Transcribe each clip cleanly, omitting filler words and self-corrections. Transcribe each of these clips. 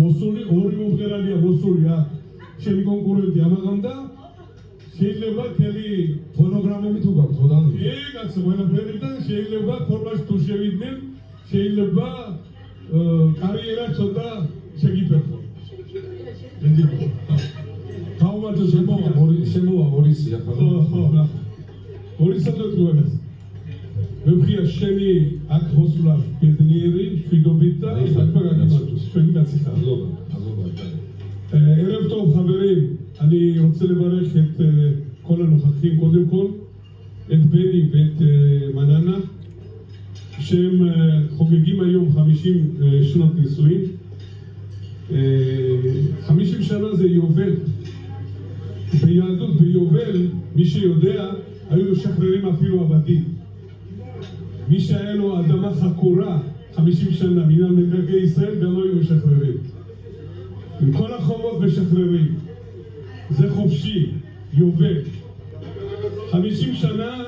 მოსული ორი მომღერალია მოსული აქ შენი კონკურენტი ამაღამდა შეიძლება თელი ფონოგრამები თუ გაქვთ ხოდან კაცო ყველაფერი და შეიძლება ფორმაში თუ შევიდნენ შეიძლება კარიერა ცოტა შეგიფერხო თავმარჯო შემოვა ორისი ახლა ხო ორისა და თუანეს მე ვხია შენი აქ მოსვლა ბედნიერი შვიდობით და საქმე გაგაცნობს ჩვენი კაცი ხარ ערב טוב חברים, אני רוצה לברך את כל הנוכחים קודם כל, את בני ואת מננה שהם חוגגים היום 50 שנות נישואים. 50 שנה זה יובל. ביהדות ביובל, מי שיודע, היו משחררים אפילו עבדים. מי שהיה לו אדמה חקורה 50 שנה מינהל מקרקעי ישראל גם היו משחררים. עם כל החובות משחררים. זה חופשי, יובל. 50 שנה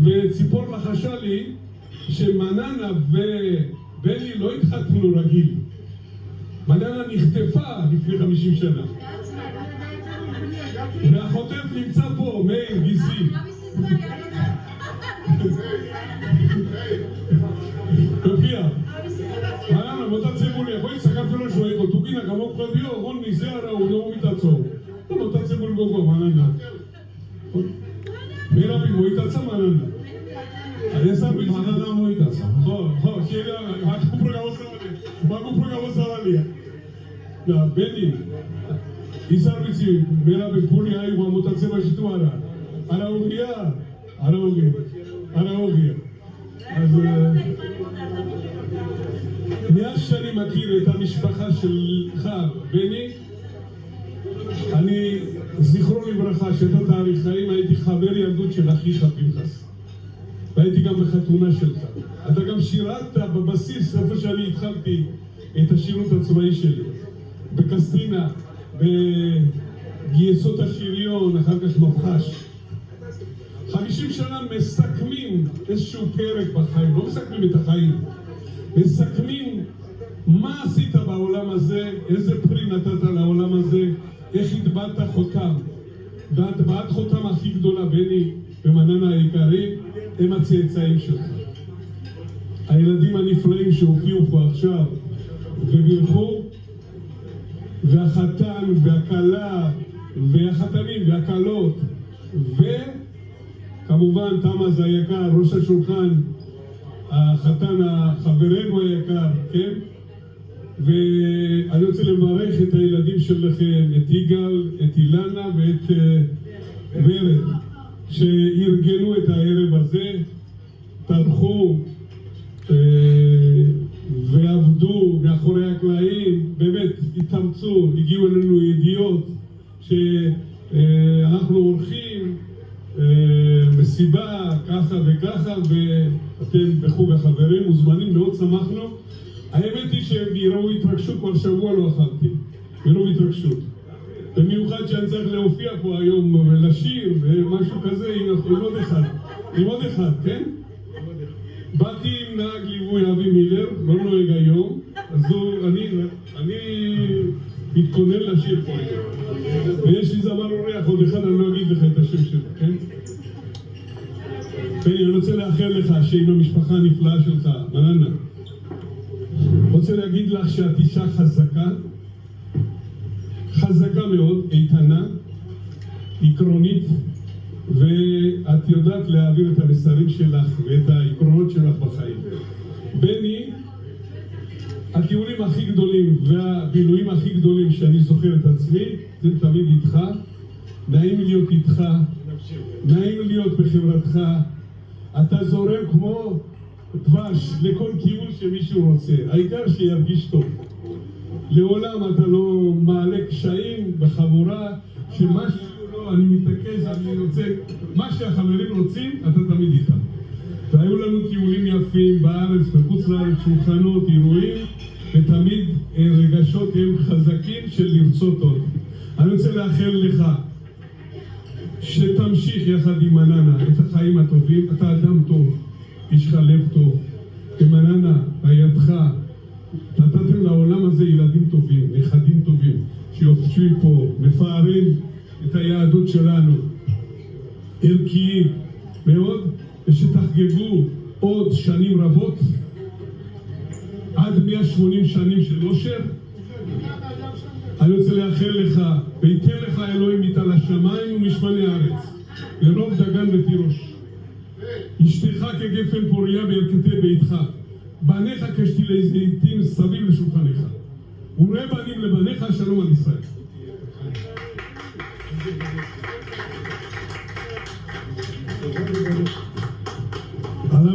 וציפור לחשה לי שמננה ובני לא התחתנו רגיל. מננה נחטפה לפני 50 שנה. והחוטף נמצא פה, מאיר, גיסי. תופיע. מננה, בוא תצבו לי, בואי סקרתי לו שואגו, תוקינה, כמו קרדיו, רוני, זה הראו, לא מתעצור. בוא תצבו לי גוגו, מננה. מירה בי מויטצה מננה. Manana moitaca. Chega, vai pro programa salaria. Da Beni. Isarbici, mera be puni ai wa motace bashituara. Araugia. אז מאז שאני מכיר את המשפחה שלך, בני, אני, זכרו לברכה, שאתה תאריך חיים, הייתי חבר ילדות של אחיך פנחס. והייתי גם בחתונה שלך. אתה גם שירת בבסיס, איפה שאני התחלתי את השירות הצבאי שלי. בקסטינה, בגייסות השריון, אחר כך מבחש. 50 שנה מסכמים איזשהו פרק בחיים, לא מסכמים את החיים. מסכמים מה עשית בעולם הזה, איזה פרי נתת לעולם הזה, איך הטבעת חותם. והטבעת חותם הכי גדולה, בני ומננה היקרים, הם הצאצאים שלך. הילדים הנפלאים שהופיעו פה עכשיו ובירכו, והחתן והכלה והחתנים והכלות, וכמובן תמז היקר, ראש השולחן, החתן חברנו היקר, כן? ואני רוצה לברך את הילדים שלכם, את יגאל, את אילנה ואת ורד, שארגנו את הערב הזה, טרחו ועבדו מאחורי הקלעים, באמת התאמצו, הגיעו אלינו ידיעות שאנחנו עורכים מסיבה ככה וככה, ואתם בחוג החברים מוזמנים, מאוד שמחנו. האמת היא שהם יראו התרגשות, כל שבוע לא אכלתי, יראו התרגשות. במיוחד שאני צריך להופיע פה היום ולשיר ומשהו כזה עם עוד אחד, כן? באתי עם נהג ליווי אבי מילר, לא נוהג היום, אז אני מתכונן לשיר פה היום. ויש לי זמר אורח, עוד אחד אני לא אגיד לך את השם שלו, כן? אני רוצה לאחל לך שעם המשפחה הנפלאה שלך, מננה, רוצה להגיד לך שאת אישה חזקה מאוד, איתנה, עקרונית, ואת יודעת להעביר את המסרים שלך ואת העקרונות שלך בחיים. בני, הטיולים הכי גדולים והבילויים הכי גדולים שאני זוכר את עצמי, זה תמיד איתך. נעים להיות איתך, נעים להיות בחברתך. אתה זורם כמו דבש לכל כיוון שמישהו רוצה, העיקר שירגיש טוב. לעולם אתה לא מעלה קשיים בחבורה, שמשהו לא, אני מתעקש, אני רוצה, מה שהחברים רוצים, אתה תמיד איתם. והיו לנו טיולים יפים בארץ, בחוץ לארץ, שולחנות, אירועים, ותמיד רגשות הם חזקים של לרצות עוד. אני רוצה לאחל לך שתמשיך יחד עם מננה את החיים הטובים. אתה אדם טוב, יש לך לב טוב, כמננה, בידך, נתתם לעולם הזה ילדים טובים, יושבים פה, מפארים את היהדות שלנו, ערכיים מאוד, ושתחגגו עוד שנים רבות, עד 180 שנים של אושר. אני רוצה לאחל לך, ויתן לך אלוהים מטל השמיים ומשמני הארץ, לרוב דגן ותירוש, אשתך כגפן פוריה בירכתי ביתך, בניך כשתילי זיתים סביב לשולחנך, וראה בנים לבניך, שלום על ישראל. على